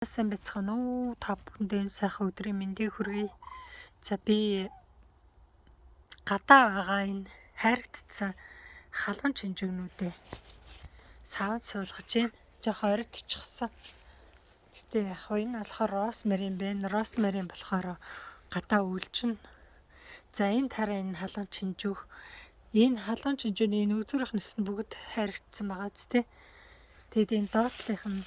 Сайн байцгаана уу? Та бүхэндээ сайхан өдрийн мэндийг хүргэе. За би гадаа байгаа энэ хайрагдсан халуун чинжигнүүдээ савд суулгаж байна. Жохо оройдчихсан. Гэтэ яг энэ болохоор розмарин байна. Розмарин болохоор гадаа үлжин. За энэ тараа энэ халуун чинжүү. Энэ халуун чинжүүний энэ үзүүрх нэс нь бүгд хайрагдсан байгаа зү. Тэгэд энэ доотлих нь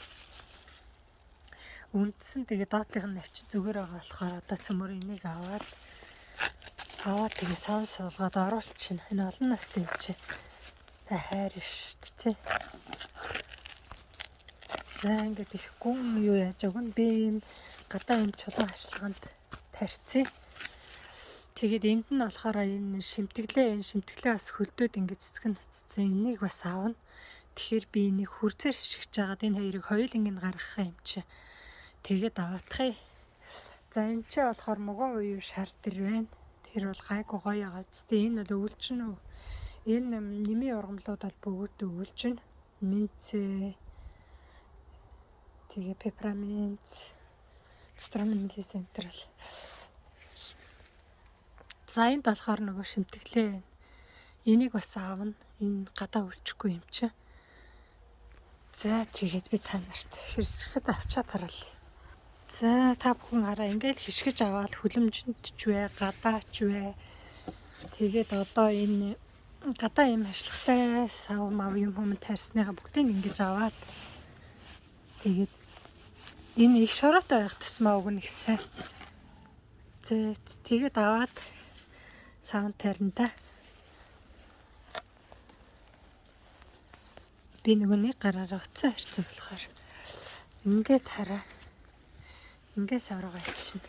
үндсэн тэгээ доотлих нь навчин зүгээр байгаа болохоор одоо цөмөр энийг аваад тэгээ сав суулгаад оруулчихна. Энэ олон настай юм чи. Та хайр шүү дээ. За ингээд их гүн юу яаж өгнө би энэ гадаа юм чулуун ашлаганд тарьцээ. Тэгээд энд нь болохоор энэ шимтгэлээ бас хөлдөөд ингээд цэцгэн цэцэн энийг бас аавна. Тэгэхээр би энийг хүрзээр шигж агаад энэ хоёрыг хоёуланг нь гаргах юм чи. Тэгээд аваадах. За энэ чи болохоор могоо уу шар дээр байна. Тэр бол гайгүй гоё байгаа зү. Энэ бол өвлжин үү. Энэ нэмийн ургамлууд бол бүгд өвлжин. Минцээ. Тэгээ пепперминт, строминли централ. За энд болохоор нөгөө шимтгэлээ байна. Энийг бас аавна. Энэ гадаа үлчихгүй юм чи. За тэгээд би та нарт хэрсгэд авчаад хараалаа. За та бүхэн хараа ингээл хишгэж аваад хүлэмжинд ч вэ, гадаач вэ. Тэгээд одоо энэ гадаа юм ашигтай сав мав юм хүмүүс тарьсныгаа бүгдийг ингэж аваад тэгээд энэ их шороотой байх тусмаа өгнө гэсэн. Тэгээд аваад савн тарина. Би нөгөөний гараараа уцаа харьцсан болохоор ингээд хараа. Ингээд саврага ичнэ.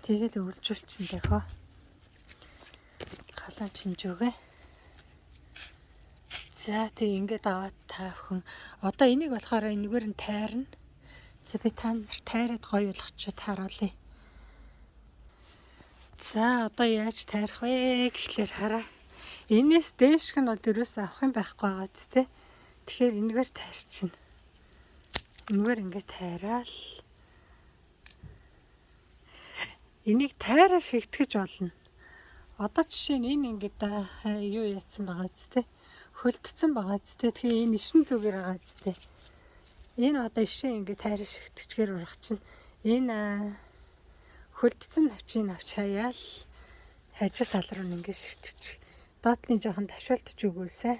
Тэгэл өвлжүүлчин дөхөө. Халуун чинжүүгээ. За тэг ингээд аваад та бүхэн одоо энийг болохоор энэгээр нь тайрна. За би та нарт тайраад гоё болгочиход харуулъя. За одоо яаж тайрах вэ гэхлээр хараа. Энээс дээшг нь бол ерөөсөө авах юм байхгүй байгаа зү тэ. Тэгэхээр энэгээр тайрчихна. Энэгээр ингээд тайраал. Энийг тайраа шигтгэж болно. Одоо жишээ нь энэ ингээд юу яатсан байгаа зү тэ. Хөлдсөн байгаа зү тэ. Тэгэхээр энэ ишин зүгээр байгаа зү тэ. Энэ одоо ишин ингээд тайраа шигтгэжгээр ургачихна. Энэ хөлдсөн навчийг авч хаяал хажуу тал руу ингээд шигтгэж. Доотлын жоохон ташуултж өгөөсэй.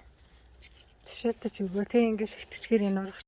Ташуултж өгөө. Тэгээ ингээд шигтгэжгээр энэ ургач.